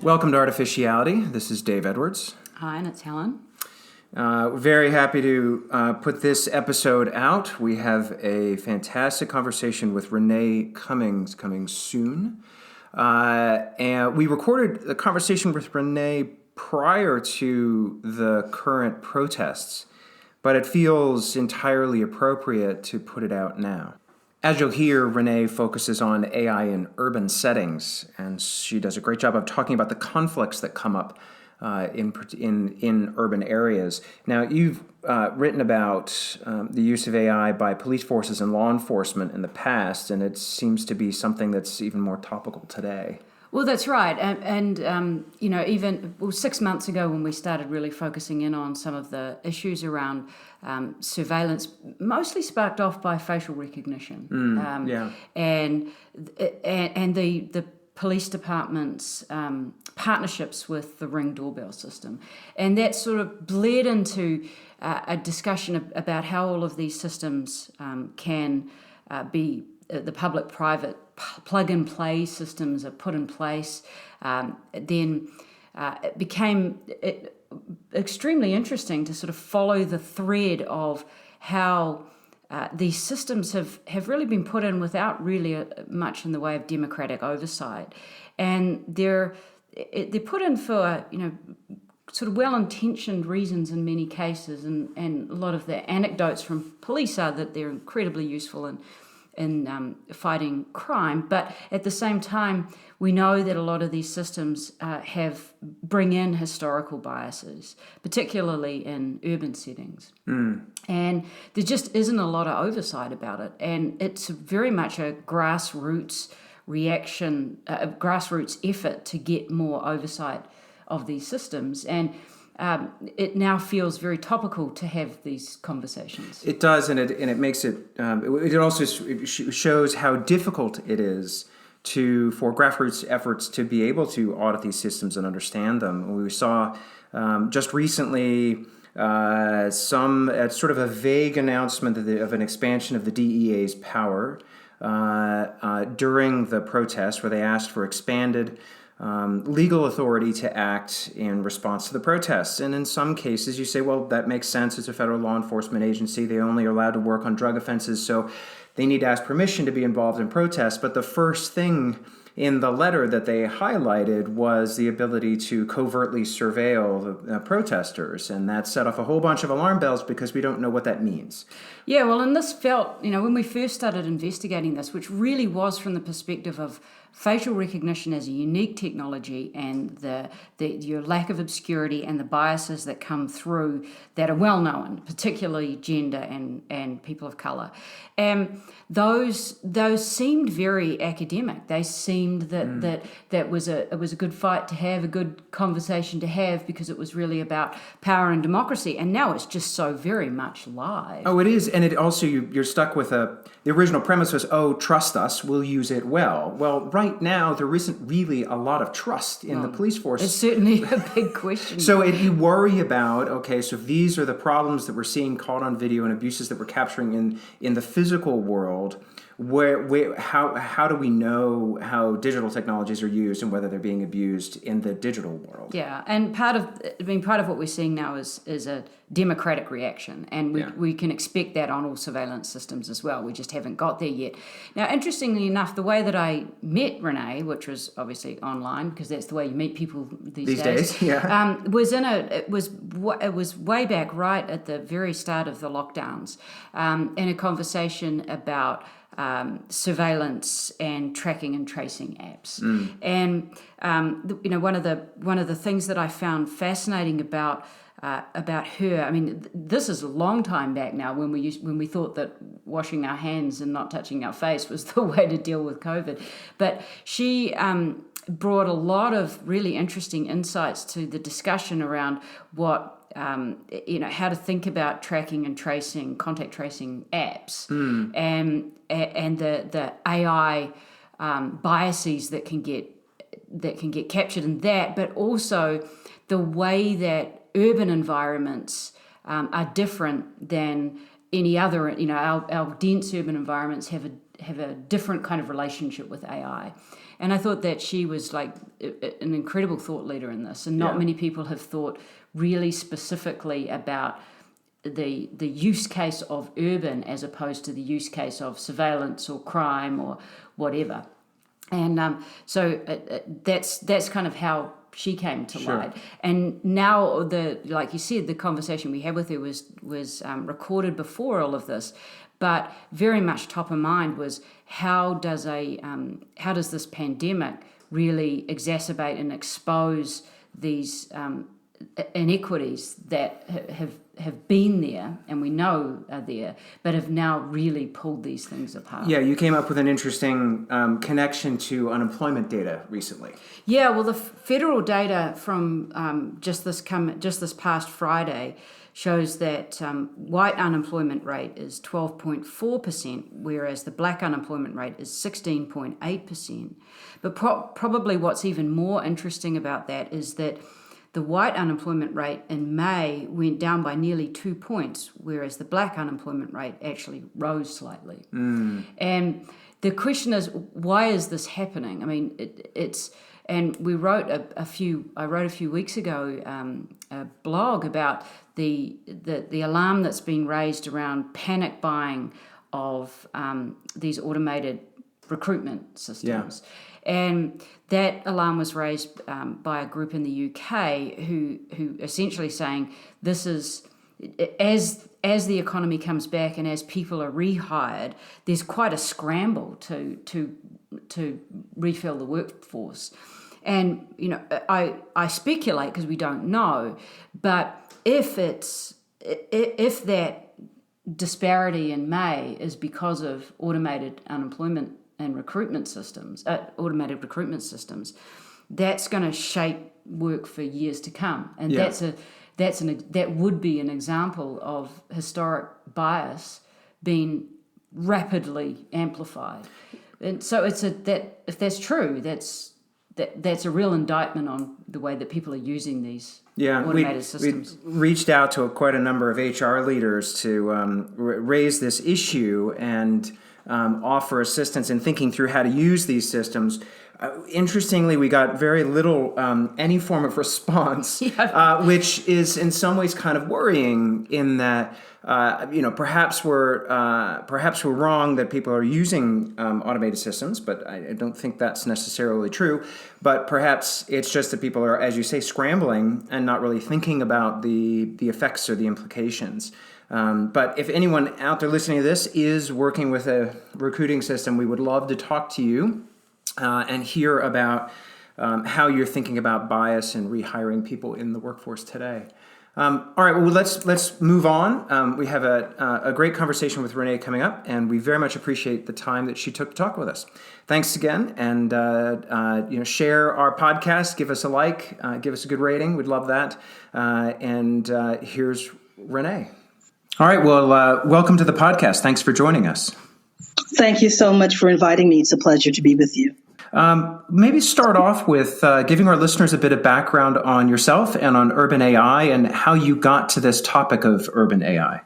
Welcome to Artificiality. This is Dave Edwards. Hi, and it's Helen. Very happy to put this episode out. We have a fantastic conversation with Renée Cummings coming soon. And we recorded the conversation with Renée prior to the current protests, but it feels entirely appropriate to put it out now. As you'll hear, Renée focuses on AI in urban settings, and she does a great job of talking about the conflicts that come up in urban areas. Now, you've written about the use of AI by police forces and law enforcement in the past, and it seems to be something that's even more topical today. Well, that's right. And 6 months ago when we started really focusing in on some of the issues around surveillance, mostly sparked off by facial recognition. And the police department's partnerships with the Ring doorbell system. And that sort of bled into a discussion about how all of these systems can be the public-private plug-and-play systems are put in place. Then it became extremely interesting to sort of follow the thread of how these systems have really been put in without really much in the way of democratic oversight. And they're put in for, sort of well-intentioned reasons in many cases. And a lot of the anecdotes from police are that they're incredibly useful in fighting crime, but at the same time, we know that a lot of these systems bring in historical biases, particularly in urban settings, and there just isn't a lot of oversight about it, and it's very much a grassroots reaction, a grassroots effort to get more oversight of these systems, and it now feels very topical to have these conversations. It does, and it makes it. It also shows how difficult it is for grassroots efforts to be able to audit these systems and understand them. We saw just recently sort of a vague announcement of an expansion of the DEA's power during the protest, where they asked for expanded legal authority to act in response to the protests. And in some cases, you say, well, that makes sense. It's a federal law enforcement agency. They only are allowed to work on drug offenses, so they need to ask permission to be involved in protests. But the first thing in the letter that they highlighted was the ability to covertly surveil the protesters. And that set off a whole bunch of alarm bells because we don't know what that means. Yeah, well, and this felt, when we first started investigating this, which really was from the perspective of facial recognition as a unique technology and your lack of obscurity and the biases that come through that are well known, particularly gender and people of colour. And those seemed very academic. They seemed that it was a good fight to have, a good conversation to have, because it was really about power and democracy. And now it's just so very much live. Oh, it is, and it also you're stuck with the original premise was, trust us, we'll use it well. Well, right now there isn't really a lot of trust in the police force. It's certainly a big question. So you worry about, so if these are the problems that we're seeing caught on video and abuses that we're capturing in the physical world, how do we know how digital technologies are used and whether they're being abused in the digital world? Yeah, and part of what we're seeing now is a democratic reaction, and we can expect that on all surveillance systems as well. We just haven't got there yet. Now, interestingly enough, the way that I met Renée, which was obviously online because that's the way you meet people these days, it was way back right at the very start of the lockdowns, in a conversation about surveillance and tracking and tracing apps. And one of the things that I found fascinating about her, I mean, this is a long time back now when we thought that washing our hands and not touching our face was the way to deal with COVID. But she brought a lot of really interesting insights to the discussion around what how to think about tracking and tracing, contact tracing apps, and the AI biases that can get captured in that, but also the way that urban environments are different than any other, our dense urban environments have a different kind of relationship with AI. And I thought that she was like an incredible thought leader in this, and not many people have thought really specifically about the use case of urban as opposed to the use case of surveillance or crime or whatever. And so that's kind of how she came to light. And now, like you said, the conversation we had with her was recorded before all of this, but very much top of mind was how does this pandemic really exacerbate and expose these inequities that have been there and we know are there, but have now really pulled these things apart. Yeah, you came up with an interesting connection to unemployment data recently. Yeah, well, the federal data from just this past Friday shows that white unemployment rate is 12.4%, whereas the black unemployment rate is 16.8%. But probably what's even more interesting about that is that the white unemployment rate in May went down by nearly 2 points, whereas the black unemployment rate actually rose slightly. And the question is, why is this happening? I mean, and we wrote a few weeks ago a blog about the alarm that's been raised around panic buying of these automated recruitment systems. Yeah. And that alarm was raised by a group in the UK who essentially saying this is, as the economy comes back and as people are rehired, there's quite a scramble to refill the workforce. And I speculate because we don't know, but if that disparity in May is because of automated unemployment and recruitment systems, automated recruitment systems, that's going to shape work for years to come, and that would be an example of historic bias being rapidly amplified. And so if that's true, that's a real indictment on the way that people are using these automated systems. We reached out to quite a number of HR leaders to raise this issue and offer assistance in thinking through how to use these systems. Interestingly, we got very little, any form of response, which is in some ways kind of worrying. In that, perhaps we're wrong that people are using automated systems, but I don't think that's necessarily true. But perhaps it's just that people are, as you say, scrambling and not really thinking about the effects or the implications. But if anyone out there listening to this is working with a recruiting system, we would love to talk to you and hear about how you're thinking about bias and rehiring people in the workforce today. All right, well, let's move on. We have a great conversation with Renée coming up, and we very much appreciate the time that she took to talk with us. Thanks again, and share our podcast, give us a like, give us a good rating. We'd love that. And here's Renée. All right, well, welcome to the podcast. Thanks for joining us. Thank you so much for inviting me. It's a pleasure to be with you. Maybe start off with giving our listeners a bit of background on yourself and on urban AI and how you got to this topic of urban AI.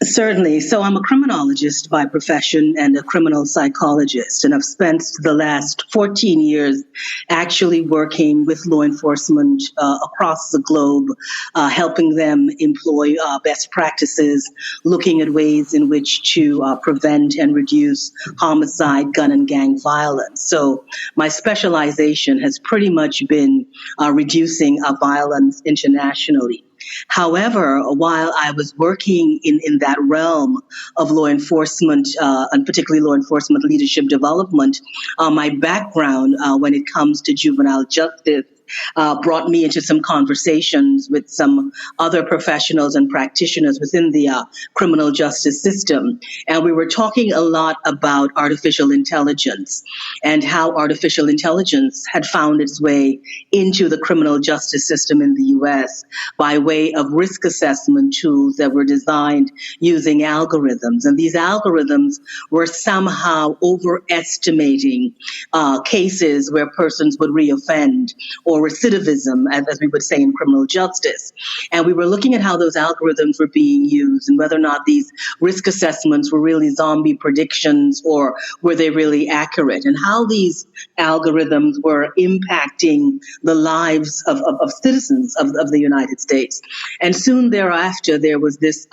Certainly. So I'm a criminologist by profession and a criminal psychologist, and I've spent the last 14 years actually working with law enforcement across the globe, helping them employ best practices, looking at ways in which to prevent and reduce homicide, gun and gang violence. So my specialization has pretty much been reducing violence internationally. However, while I was working in that realm of law enforcement, and particularly law enforcement leadership development, my background when it comes to juvenile justice brought me into some conversations with some other professionals and practitioners within the criminal justice system. And we were talking a lot about artificial intelligence and how artificial intelligence had found its way into the criminal justice system in the U.S. by way of risk assessment tools that were designed using algorithms. And these algorithms were somehow overestimating cases where persons would reoffend or recidivism, as we would say in criminal justice. And we were looking at how those algorithms were being used and whether or not these risk assessments were really zombie predictions or were they really accurate, and how these algorithms were impacting the lives of citizens of the United States. And soon thereafter, there was this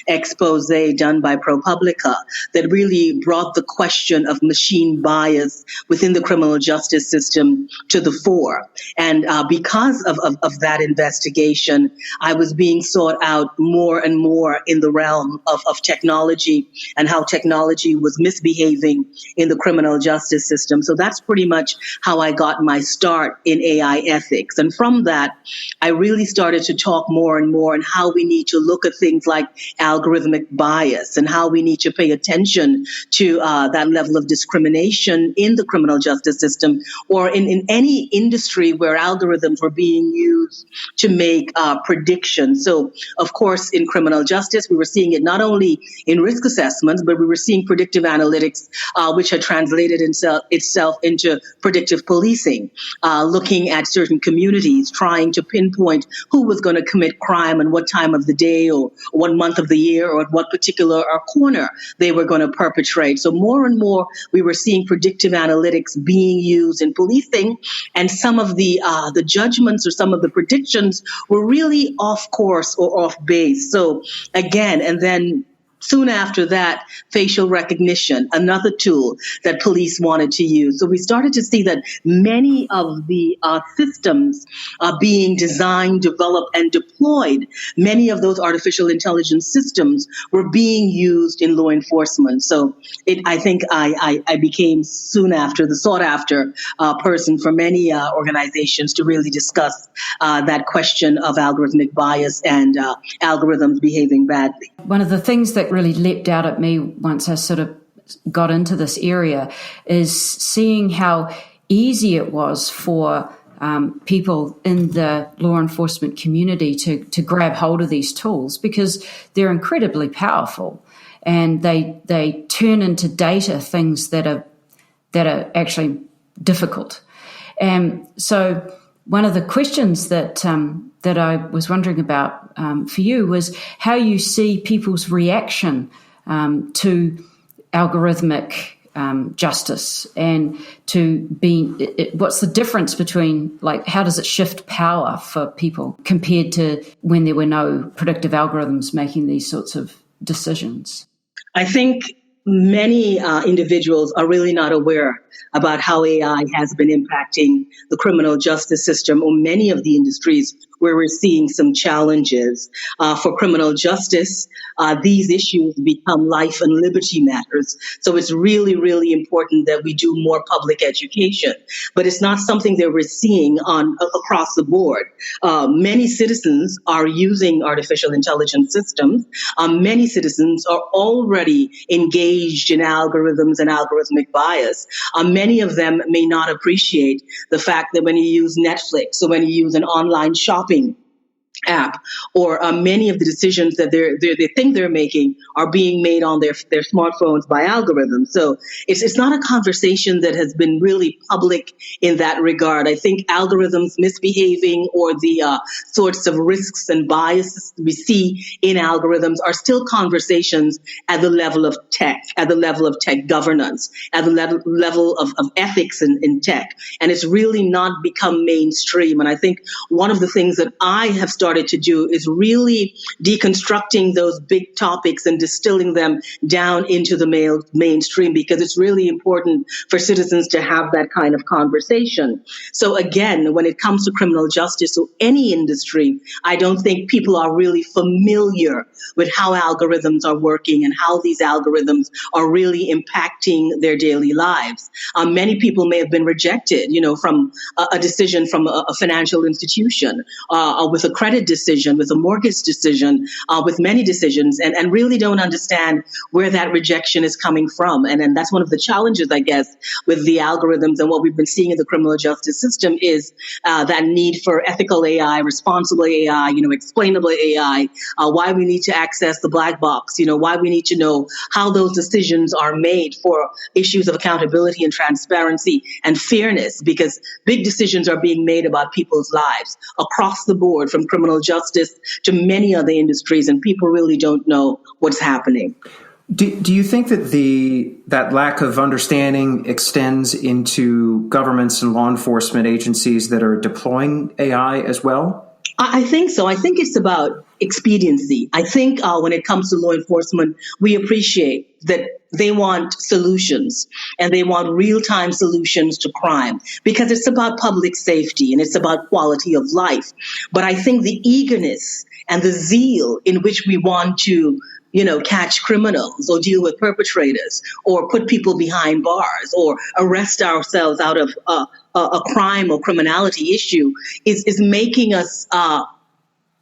expose done by ProPublica that really brought the question of machine bias within the criminal justice system to the fore. And because of that investigation, I was being sought out more and more in the realm of technology and how technology was misbehaving in the criminal justice system. So that's pretty much how I got my start in AI ethics. And from that, I really started to talk more and more on how we need to look at things like algorithmic bias and how we need to pay attention to that level of discrimination in the criminal justice system or in any industry where algorithms were being used to make predictions. So, of course, in criminal justice, we were seeing it not only in risk assessments, but we were seeing predictive analytics, which had translated itself into predictive policing, looking at certain communities, trying to pinpoint who was going to commit crime and what time of the day or what month of the year or at what particular corner they were going to perpetrate. So more and more, we were seeing predictive analytics being used in policing, and some of the judgments or some of the predictions were really off course or off base. So again, and then soon after that, facial recognition, another tool that police wanted to use. So we started to see that many of the systems being designed, developed, and deployed, many of those artificial intelligence systems were being used in law enforcement. So I think I became soon after the sought after person for many organizations to really discuss that question of algorithmic bias and algorithms behaving badly. One of the things that really leapt out at me once I sort of got into this area is seeing how easy it was for people in the law enforcement community to grab hold of these tools because they're incredibly powerful and they turn into data things that are actually difficult. And so one of the questions that I was wondering about for you was how you see people's reaction to algorithmic justice and to what's the difference between, like, how does it shift power for people compared to when there were no predictive algorithms making these sorts of decisions? I think many individuals are really not aware about how AI has been impacting the criminal justice system or many of the industries where we're seeing some challenges. For criminal justice, these issues become life and liberty matters. So it's really, really important that we do more public education. But it's not something that we're seeing across the board. Many citizens are using artificial intelligence systems. Many citizens are already engaged in algorithms and algorithmic bias. Many of them may not appreciate the fact that when you use Netflix or when you use an online shopping app, or many of the decisions that they think they're making are being made on their smartphones by algorithms. So it's not a conversation that has been really public in that regard. I think algorithms misbehaving or the sorts of risks and biases we see in algorithms are still conversations at the level of tech, at the level of tech governance, at the level of ethics in tech. And it's really not become mainstream. And I think one of the things that I have started to do is really deconstructing those big topics and distilling them down into the mainstream, because it's really important for citizens to have that kind of conversation. So again, when it comes to criminal justice or any industry, I don't think people are really familiar with how algorithms are working and how these algorithms are really impacting their daily lives. Many people may have been rejected, from a decision from a financial institution with a credit credit decision, with a mortgage decision, with many decisions, and really don't understand where that rejection is coming from. And that's one of the challenges, I guess, with the algorithms and what we've been seeing in the criminal justice system is that need for ethical AI, responsible AI, explainable AI, why we need to access the black box, why we need to know how those decisions are made for issues of accountability and transparency and fairness, because big decisions are being made about people's lives across the board, from criminal justice to many other industries, and people really don't know what's happening. Do you think that that lack of understanding extends into governments and law enforcement agencies that are deploying AI as well? I think so. I think it's about expediency. I think when it comes to law enforcement, we appreciate that they want solutions, and they want real-time solutions to crime, because it's about public safety and it's about quality of life. But I think the eagerness and the zeal in which we want to catch criminals or deal with perpetrators or put people behind bars or arrest ourselves out of a crime or criminality issue is making us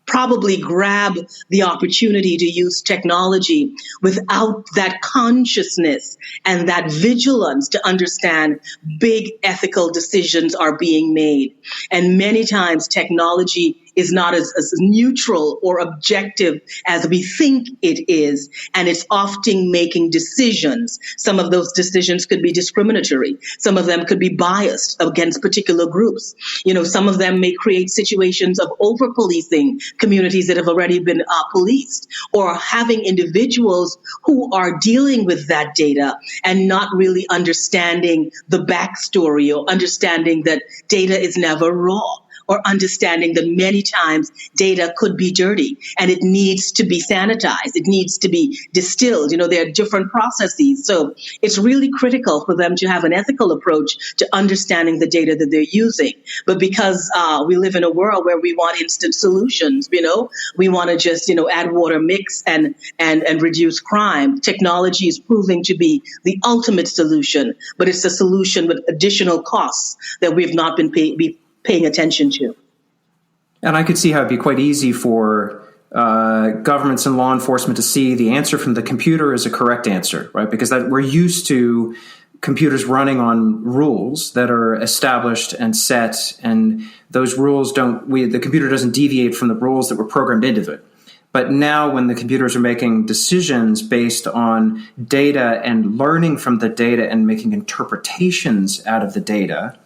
probably grab the opportunity to use technology without that consciousness and that vigilance to understand big ethical decisions are being made. And many times technology is not as neutral or objective as we think it is, and it's often making decisions. Some of those decisions could be discriminatory. Some of them could be biased against particular groups. Some of them may create situations of over-policing communities that have already been policed, or having individuals who are dealing with that data and not really understanding the backstory or understanding that data is never raw, or understanding that many times data could be dirty and it needs to be sanitized. It needs to be distilled. There are different processes. So it's really critical for them to have an ethical approach to understanding the data that they're using. But because we live in a world where we want instant solutions, we want to just, add water, mix and reduce crime. Technology is proving to be the ultimate solution, but it's a solution with additional costs that we've not been paying attention to. And I could see how it'd be quite easy for governments and law enforcement to see the answer from the computer as a correct answer, right? Because we're used to computers running on rules that are established and set, and those rules the computer doesn't deviate from the rules that were programmed into it. But now when the computers are making decisions based on data and learning from the data and making interpretations out of the data,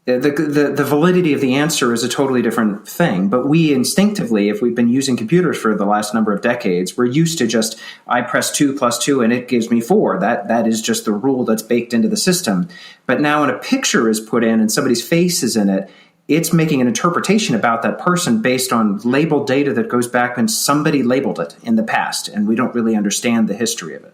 the validity of the answer is a totally different thing. But we instinctively, if we've been using computers for the last number of decades, we're used to just, I press 2 + 2 and it gives me 4. That is just the rule that's baked into the system. But now when a picture is put in and somebody's face is in it, it's making an interpretation about that person based on labeled data that goes back when somebody labeled it in the past, and we don't really understand the history of it.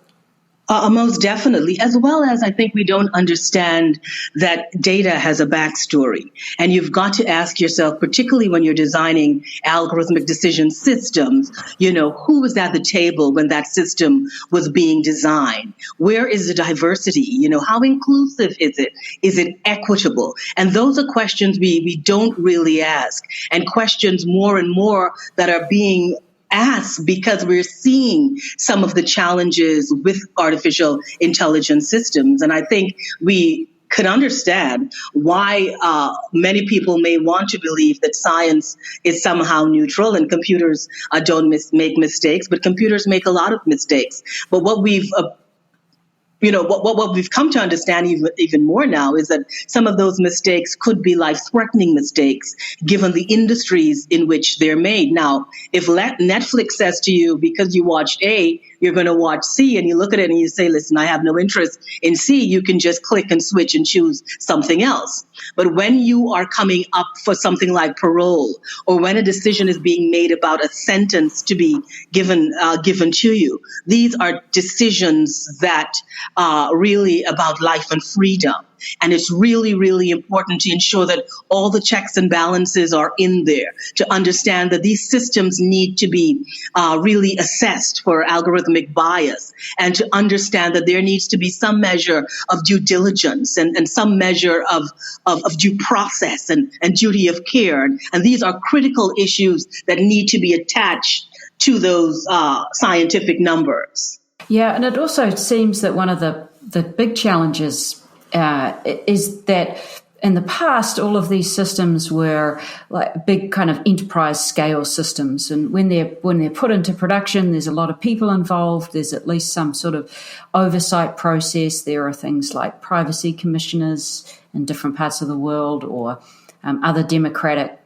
Most definitely, as well as I think we don't understand that data has a backstory. And you've got to ask yourself, particularly when you're designing algorithmic decision systems, who was at the table when that system was being designed? Where is the diversity? How inclusive is it? Is it equitable? And those are questions we don't really ask, and questions more and more that are being asked because we're seeing some of the challenges with artificial intelligence systems. And I think we could understand why many people may want to believe that science is somehow neutral and computers don't make mistakes, but computers make a lot of mistakes. But what we've what we've come to understand even more now is that some of those mistakes could be life-threatening mistakes, given the industries in which they're made. Now, if Netflix says to you, because you watched A, you're going to watch C, and you look at it and you say, listen, I have no interest in C, you can just click and switch and choose something else. But when you are coming up for something like parole, or when a decision is being made about a sentence to be given to you, these are decisions that are really about life and freedom. And it's really, really important to ensure that all the checks and balances are in there, to understand that these systems need to be really assessed for algorithmic bias, and to understand that there needs to be some measure of due diligence and some measure of due process and duty of care. And these are critical issues that need to be attached to those scientific numbers. Yeah, and it also seems that one of the big challenges is that in the past, all of these systems were like big kind of enterprise scale systems, and when they're put into production, there's a lot of people involved. There's at least some sort of oversight process. There are things like privacy commissioners in different parts of the world, or other democratic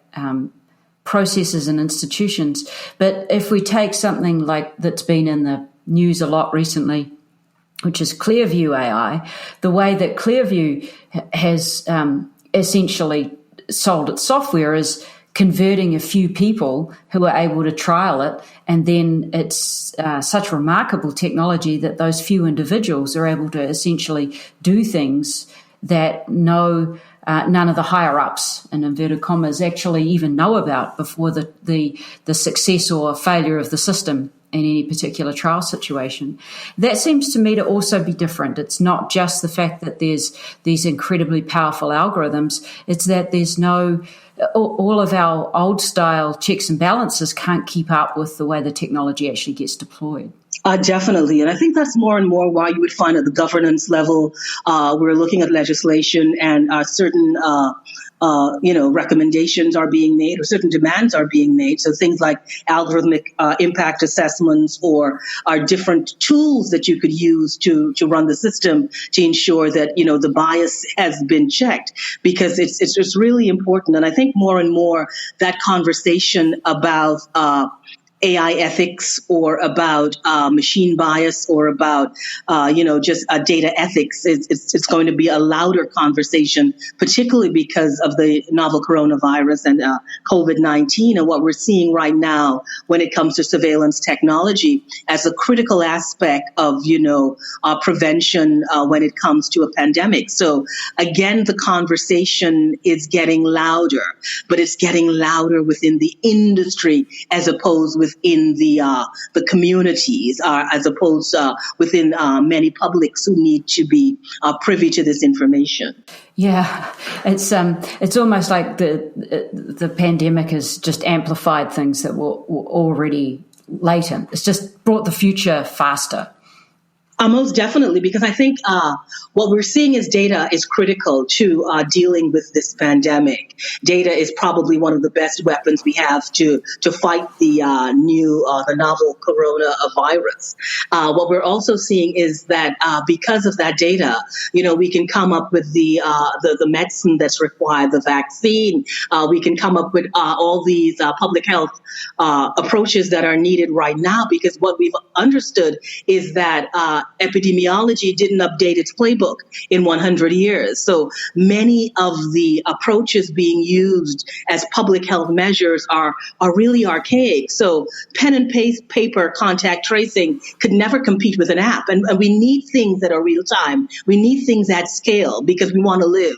processes and institutions. But if we take something like that's been in the news a lot recently, which is Clearview AI, the way that Clearview has essentially sold its software is converting a few people who are able to trial it, and then it's such remarkable technology that those few individuals are able to essentially do things that none of the higher ups, in inverted commas, actually even know about before the success or failure of the system in any particular trial situation. That seems to me to also be different. It's not just the fact that there's these incredibly powerful algorithms, it's that there's all of our old style checks and balances can't keep up with the way the technology actually gets deployed. Definitely. And I think that's more and more why you would find at the governance level, we're looking at legislation, and certain recommendations are being made, or certain demands are being made. So things like algorithmic impact assessments, or are different tools that you could use to run the system to ensure that, the bias has been checked, because it's just really important. And I think more and more that conversation about AI ethics, or about machine bias, or about just data ethics. It's going to be a louder conversation, particularly because of the novel coronavirus and COVID-19, and what we're seeing right now when it comes to surveillance technology as a critical aspect of prevention when it comes to a pandemic. So again, the conversation is getting louder, but it's getting louder within the industry as opposed within the communities, as opposed within many publics who need to be privy to this information. Yeah, it's almost like the pandemic has just amplified things that were already latent. It's just brought the future faster. Most definitely, because I think what we're seeing is data is critical to dealing with this pandemic. Data is probably one of the best weapons we have to fight the novel coronavirus. What we're also seeing is that because of that data, we can come up with the medicine that's required, the vaccine. We can come up with all these public health approaches that are needed right now, because what we've understood is that epidemiology didn't update its playbook in 100 years. So many of the approaches being used as public health measures are really archaic. So pen and paper contact tracing could never compete with an app. And we need things that are real time. We need things at scale because we want to live.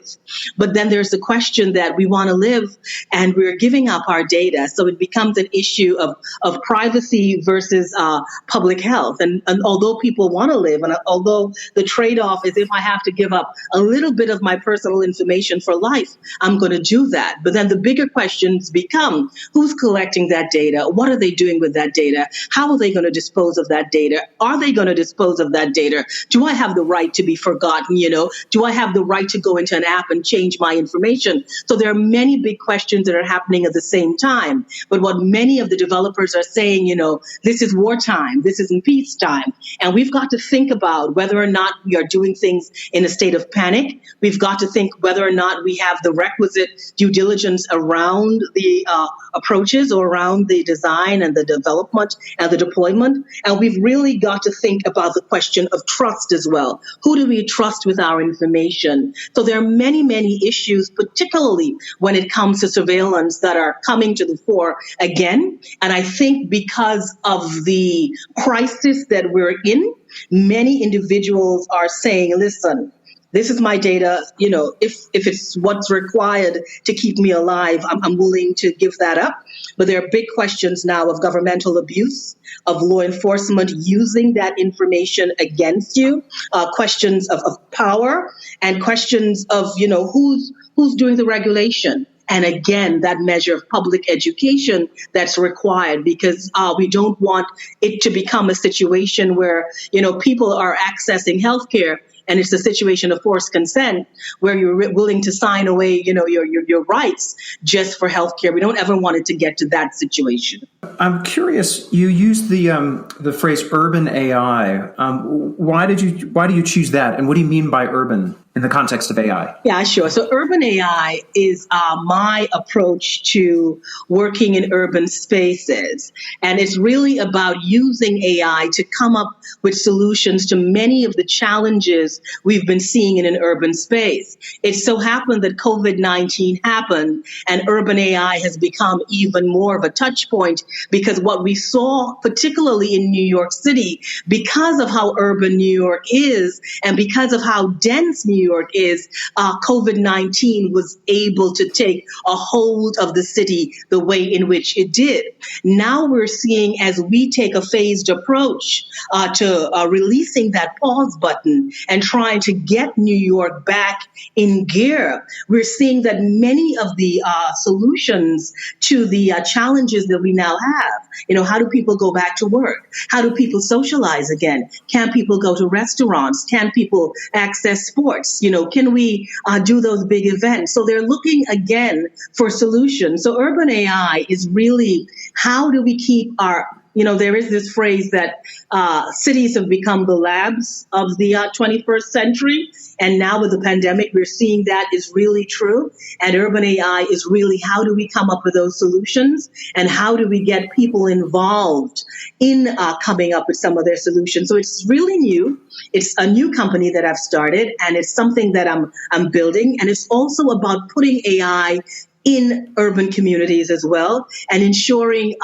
But then there's the question that we want to live and we're giving up our data. So it becomes an issue of privacy versus public health. And although people want to live, and although the trade-off is if I have to give up a little bit of my personal information for life, I'm going to do that. But then the bigger questions become, who's collecting that data? What are they doing with that data? How are they going to dispose of that data? Are they going to dispose of that data? Do I have the right to be forgotten? Do I have the right to go into an app and change my information? So there are many big questions that are happening at the same time. But what many of the developers are saying, this is wartime, this isn't peacetime. And we've got to think about whether or not we are doing things in a state of panic. We've got to think whether or not we have the requisite due diligence around the approaches or around the design and the development and the deployment. And we've really got to think about the question of trust as well. Who do we trust with our information? So there are many, many issues, particularly when it comes to surveillance, that are coming to the fore again. And I think because of the crisis that we're in, many individuals are saying, listen, This is my data. If it's what's required to keep me alive, I'm willing to give that up. But there are big questions now of governmental abuse, of law enforcement using that information against you, questions of power, and questions of, who's doing the regulation. And again, that measure of public education that's required, because we don't want it to become a situation where, people are accessing healthcare and it's a situation of forced consent where you're willing to sign away, your rights just for healthcare. We don't ever want it to get to that situation. I'm curious. You used the phrase urban AI. Why do you choose that, and what do you mean by urban in the context of AI? Yeah, sure. So urban AI is my approach to working in urban spaces. And it's really about using AI to come up with solutions to many of the challenges we've been seeing in an urban space. It so happened that COVID-19 happened and urban AI has become even more of a touch point, because what we saw, particularly in New York City, because of how urban New York is and because of how dense New York is, COVID-19 was able to take a hold of the city the way in which it did. Now we're seeing, as we take a phased approach to releasing that pause button and trying to get New York back in gear, we're seeing that many of the solutions to the challenges that we now have, how do people go back to work? How do people socialize again? Can people go to restaurants? Can people access sports? Can we do those big events? So they're looking again for solutions. So urban AI is really, how do we keep there is this phrase that cities have become the labs of the 21st century. And now with the pandemic, we're seeing that is really true. And urban AI is really, how do we come up with those solutions? And how do we get people involved in coming up with some of their solutions? So it's really new. It's a new company that I've started, and it's something that I'm building. And it's also about putting AI in urban communities as well, and ensuring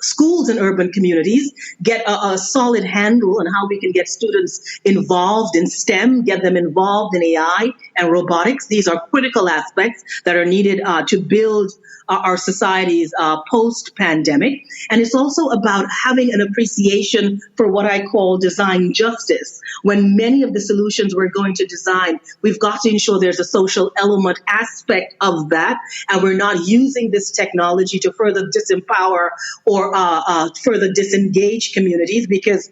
schools in urban communities get a solid handle on how we can get students involved in STEM, get them involved in AI and robotics. These are critical aspects that are needed to build our societies post-pandemic. And it's also about having an appreciation for what I call design justice. When many of the solutions we're going to design, we've got to ensure there's a social element aspect of that, and we're not using this technology to further disempower or further disengage communities, because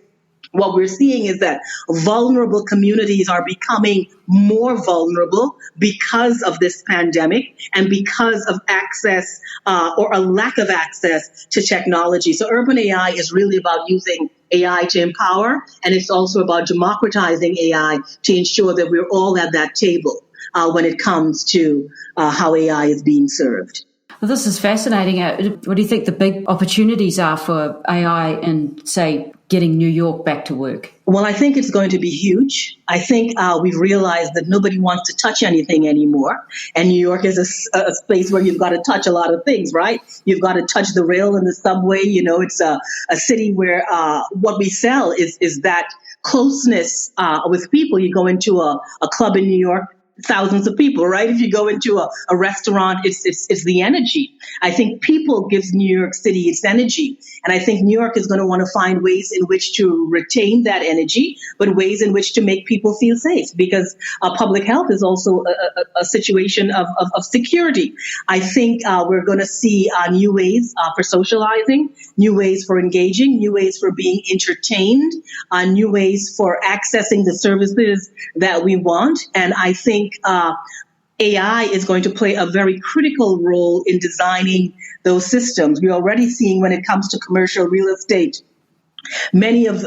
what we're seeing is that vulnerable communities are becoming more vulnerable because of this pandemic and because of access or a lack of access to technology. So urban AI is really about using AI to empower, and it's also about democratizing AI to ensure that we're all at that table when it comes to how AI is being served. Well, this is fascinating. What do you think the big opportunities are for AI in, say, getting New York back to work? Well, I think it's going to be huge. I think we've realized that nobody wants to touch anything anymore. And New York is a space where you've got to touch a lot of things, right? You've got to touch the rail and the subway. It's a city where what we sell is that closeness with people. You go into a club in New York, thousands of people, right? If you go into a restaurant, it's the energy. I think people gives New York City its energy. And I think New York is going to want to find ways in which to retain that energy, but ways in which to make people feel safe, because public health is also a situation of security. I think we're going to see new ways for socializing, new ways for engaging, new ways for being entertained, new ways for accessing the services that we want. And I think AI is going to play a very critical role in designing those systems. We're already seeing, when it comes to commercial real estate, many of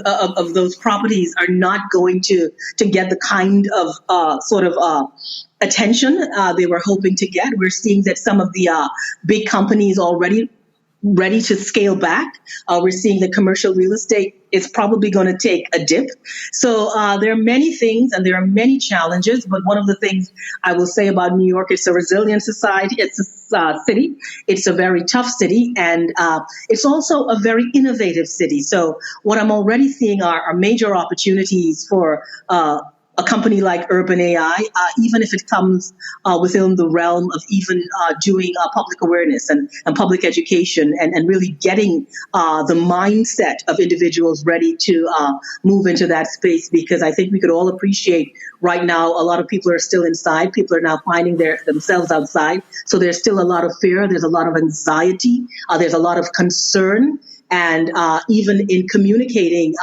those properties are not going to get the kind of attention they were hoping to get. We're seeing that some of the big companies already ready to scale back. We're seeing that commercial real estate is probably going to take a dip. So there are many things and there are many challenges, but one of the things I will say about New York, it's a resilient society, it's a city, it's a very tough city, and it's also a very innovative city. So what I'm already seeing are major opportunities for a company like Urban AI, even if it comes within the realm of even doing public awareness and public education and really getting the mindset of individuals ready to move into that space, because I think we could all appreciate right now a lot of people are still inside. People are now finding themselves outside. So there's still a lot of fear. There's a lot of anxiety. There's a lot of concern. And even in communicating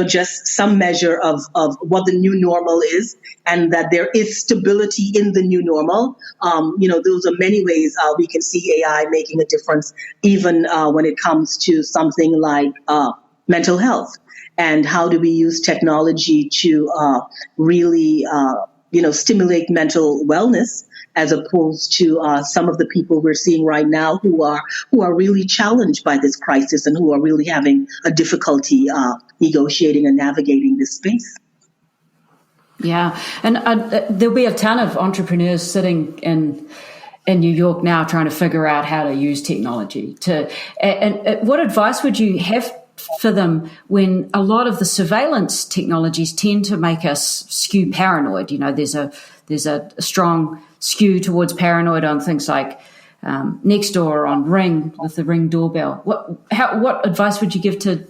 just some measure of what the new normal is, and that there is stability in the new normal. Those are many ways we can see AI making a difference, even when it comes to something like mental health. And how do we use technology to really, stimulate mental wellness, as opposed to some of the people we're seeing right now who are really challenged by this crisis and who are really having a difficulty negotiating and navigating this space. Yeah, and there'll be a ton of entrepreneurs sitting in New York now trying to figure out how to use technology. And what advice would you have for them when a lot of the surveillance technologies tend to make us skew paranoid? There's a strong skew towards paranoid on things like Nextdoor, on Ring with the Ring doorbell. What advice would you give to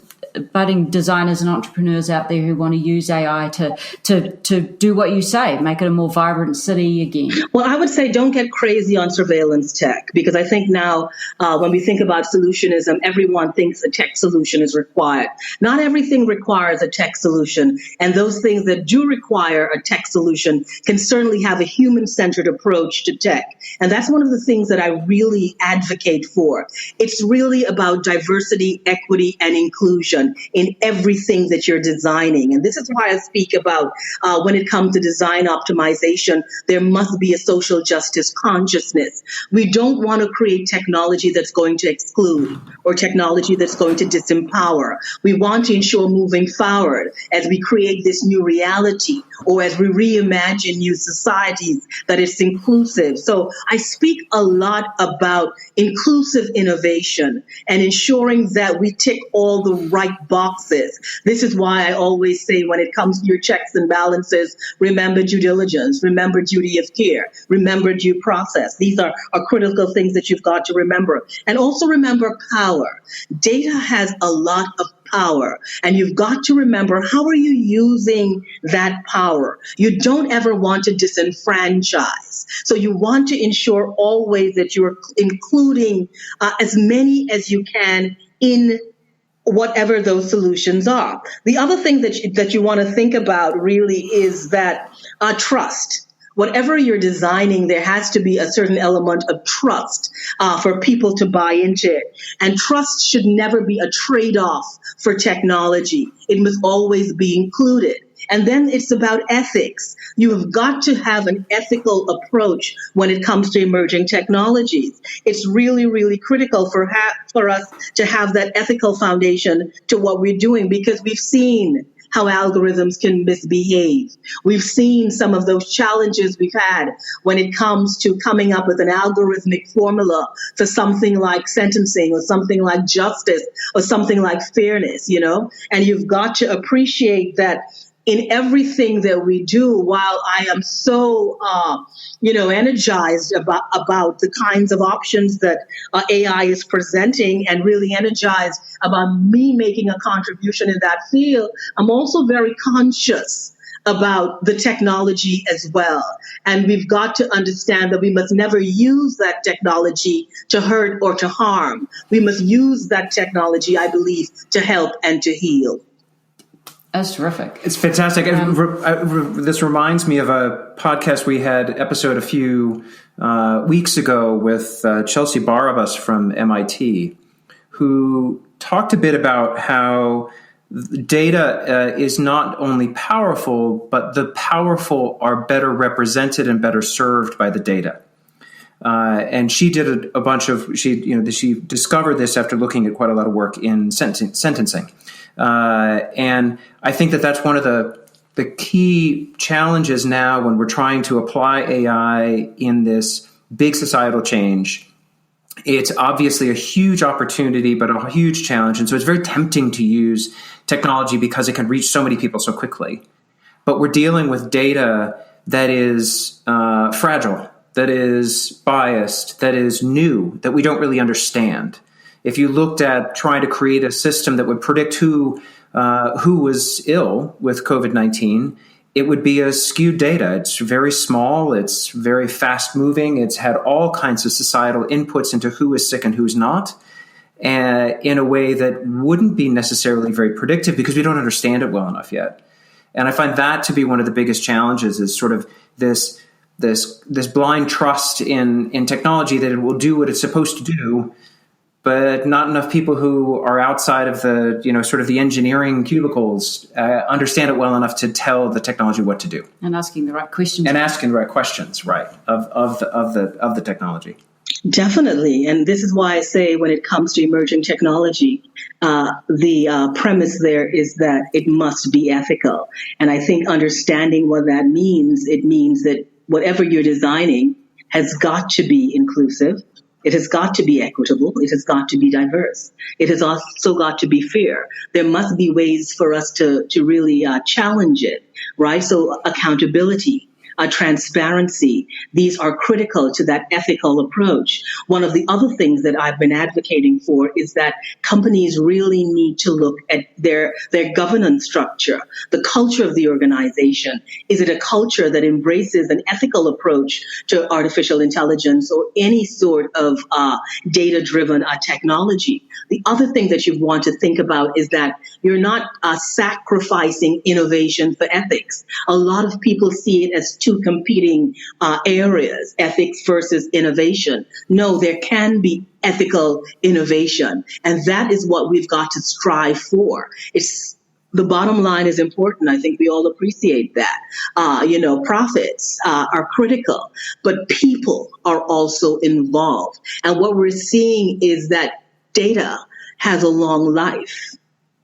budding designers and entrepreneurs out there who want to use AI to do what you say, make it a more vibrant city again? Well, I would say don't get crazy on surveillance tech, because I think now when we think about solutionism, everyone thinks a tech solution is required. Not everything requires a tech solution, and those things that do require a tech solution can certainly have a human-centered approach to tech. And that's one of the things that I really advocate for. It's really about diversity, equity, and inclusion in everything that you're designing. And this is why I speak about when it comes to design optimization, there must be a social justice consciousness. We don't want to create technology that's going to exclude or technology that's going to disempower. We want to ensure moving forward as we create this new reality, or as we reimagine new societies, that it's inclusive. So I speak a lot about inclusive innovation and ensuring that we tick all the right boxes. This is why I always say, when it comes to your checks and balances, remember due diligence, remember duty of care, remember due process. These are critical things that you've got to remember. And also remember power. Data has a lot of power, and you've got to remember, how are you using that power? You don't ever want to disenfranchise. So you want to ensure always that you're including as many as you can in whatever those solutions are. The other thing that you want to think about really is that trust. Whatever you're designing, there has to be a certain element of trust for people to buy into it. And trust should never be a trade-off for technology. It must always be included. And then it's about ethics. You have got to have an ethical approach when it comes to emerging technologies. It's really, really critical for us to have that ethical foundation to what we're doing, because we've seen how algorithms can misbehave. We've seen some of those challenges we've had when it comes to coming up with an algorithmic formula for something like sentencing or something like justice or something like fairness, and you've got to appreciate that in everything that we do. While I am so, energized about the kinds of options that AI is presenting, and really energized about me making a contribution in that field, I'm also very conscious about the technology as well. And we've got to understand that we must never use that technology to hurt or to harm. We must use that technology, I believe, to help and to heal. That's terrific. It's fantastic. This reminds me of a podcast we had episode a few weeks ago with Chelsea Barabas from MIT, who talked a bit about how data is not only powerful, but the powerful are better represented and better served by the data. And she did a bunch of, she discovered this after looking at quite a lot of work in sentencing. And I think that that's one of the key challenges now when we're trying to apply AI in this big societal change. It's obviously a huge opportunity, but a huge challenge. And so it's very tempting to use technology because it can reach so many people so quickly. but we're dealing with data that is fragile, that is biased, that is new, that we don't really understand. If you looked at trying to create a system that would predict who was ill with COVID-19, it would be a skewed data. It's very small. It's very fast moving. It's had all kinds of societal inputs into who is sick and who's not, in a way that wouldn't be necessarily very predictive because we don't understand it well enough yet. And I find that to be one of the biggest challenges, is sort of this blind trust in technology that it will do what it's supposed to do, but not enough people who are outside of the, sort of the engineering cubicles understand it well enough to tell the technology what to do. And asking the right questions. Right, of the technology. Definitely. And this is why I say when it comes to emerging technology, the premise there is that it must be ethical. And I think understanding what that means, it means that whatever you're designing has got to be inclusive. It has got to be equitable. It has got to be diverse. It has also got to be fair. There must be ways for us to really challenge it, right? So accountability, transparency, these are critical to that ethical approach. One of the other things that I've been advocating for is that companies really need to look at their governance structure, the culture of the organization. Is it a culture that embraces an ethical approach to artificial intelligence or any sort of data-driven technology? The other thing that you want to think about is that you're not sacrificing innovation for ethics. A lot of people see it as two competing areas, ethics versus innovation. No, there can be ethical innovation, and that is what we've got to strive for. The bottom line is important. I think we all appreciate that. Profits are critical, but people are also involved. And what we're seeing is that data has a long life.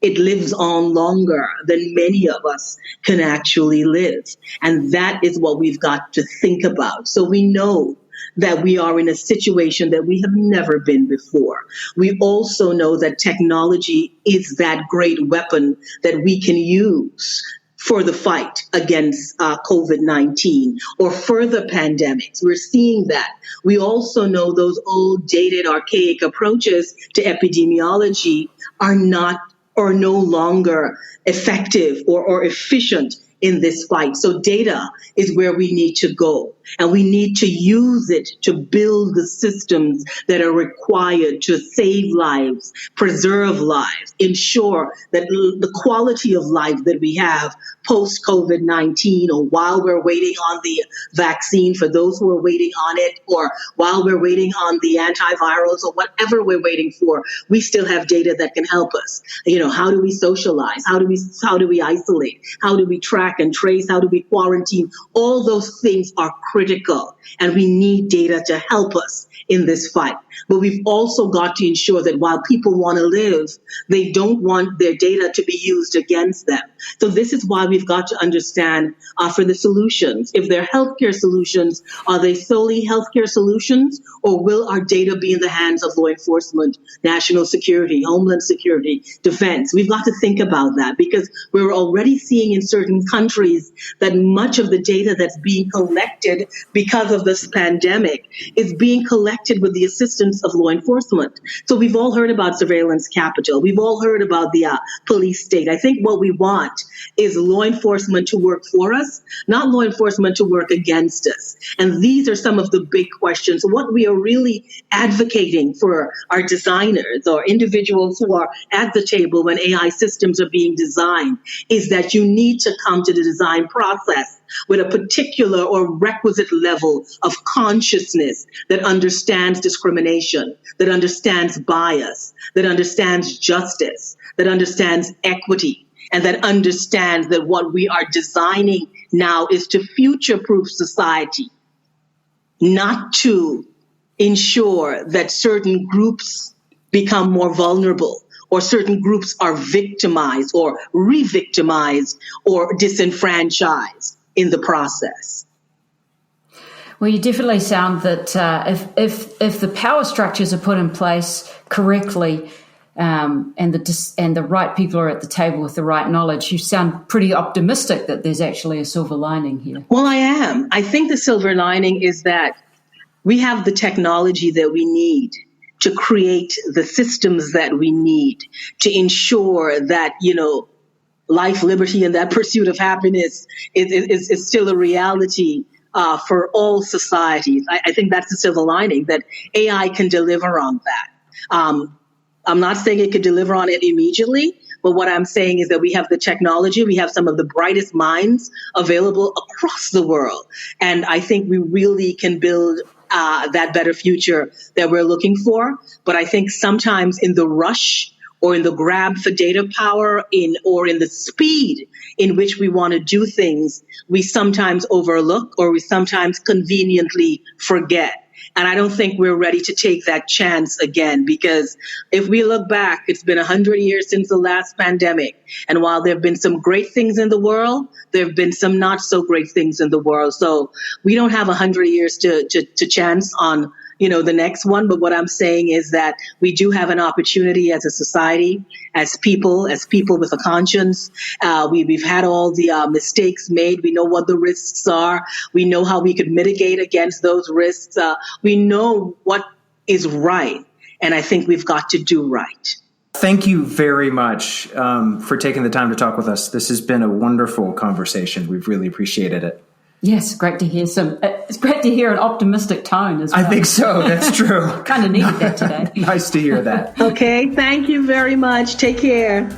It lives on longer than many of us can actually live. And that is what we've got to think about. So we know that we are in a situation that we have never been before. We also know that technology is that great weapon that we can use for the fight against COVID-19 or further pandemics. We're seeing that. We also know those old, dated, archaic approaches to epidemiology are not or no longer effective or efficient in this fight. So data is where we need to go, and we need to use it to build the systems that are required to save lives, preserve lives, ensure that the quality of life that we have post-COVID-19, or while we're waiting on the vaccine for those who are waiting on it, or while we're waiting on the antivirals, or whatever we're waiting for, we still have data that can help us. How do we socialize? How do we isolate? How do we track and trace? How do we quarantine? All those things are critical, and we need data to help us in this fight. But we've also got to ensure that while people want to live, they don't want their data to be used against them. So this is why we've got to understand for the solutions. If they're healthcare solutions, are they solely healthcare solutions, or will our data be in the hands of law enforcement, national security, homeland security, defense? We've got to think about that, because we're already seeing in certain countries that much of the data that's being collected because of this pandemic is being collected with the assistance of law enforcement. So we've all heard about surveillance capital. We've all heard about the police state. I think what we want is law enforcement to work for us, not law enforcement to work against us. And these are some of the big questions. What we are really advocating for our designers or individuals who are at the table when AI systems are being designed is that you need to come to the design process with a particular or requisite level of consciousness that understands discrimination, that understands bias, that understands justice, that understands equity, and that understands that what we are designing now is to future-proof society, not to ensure that certain groups become more vulnerable, or certain groups are victimized or re-victimized or disenfranchised in the process. Well, you definitely sound that if the power structures are put in place correctly, and the right people are at the table with the right knowledge, you sound pretty optimistic that there's actually a silver lining here. Well, I am. I think the silver lining is that we have the technology that we need to create the systems that we need to ensure that, life, liberty, and that pursuit of happiness is still a reality for all societies. I think that's the silver lining, that AI can deliver on that. I'm not saying it could deliver on it immediately, but what I'm saying is that we have the technology, we have some of the brightest minds available across the world. And I think we really can build that better future that we're looking for. But I think sometimes in the rush or in the grab for data power or in the speed in which we want to do things, we sometimes overlook or we sometimes conveniently forget. And I don't think we're ready to take that chance again, because if we look back, it's been 100 years since the last pandemic. And while there have been some great things in the world, there have been some not so great things in the world. So we don't have 100 years to chance on the next one. But what I'm saying is that we do have an opportunity as a society, as people with a conscience. We've had all the mistakes made. We know what the risks are. We know how we could mitigate against those risks. We know what is right. And I think we've got to do right. Thank you very much for taking the time to talk with us. This has been a wonderful conversation. We've really appreciated it. Yes, great to hear it's great to hear an optimistic tone as well. I think so. That's true. Kind of needed that today. Nice to hear that. Okay, thank you very much. Take care.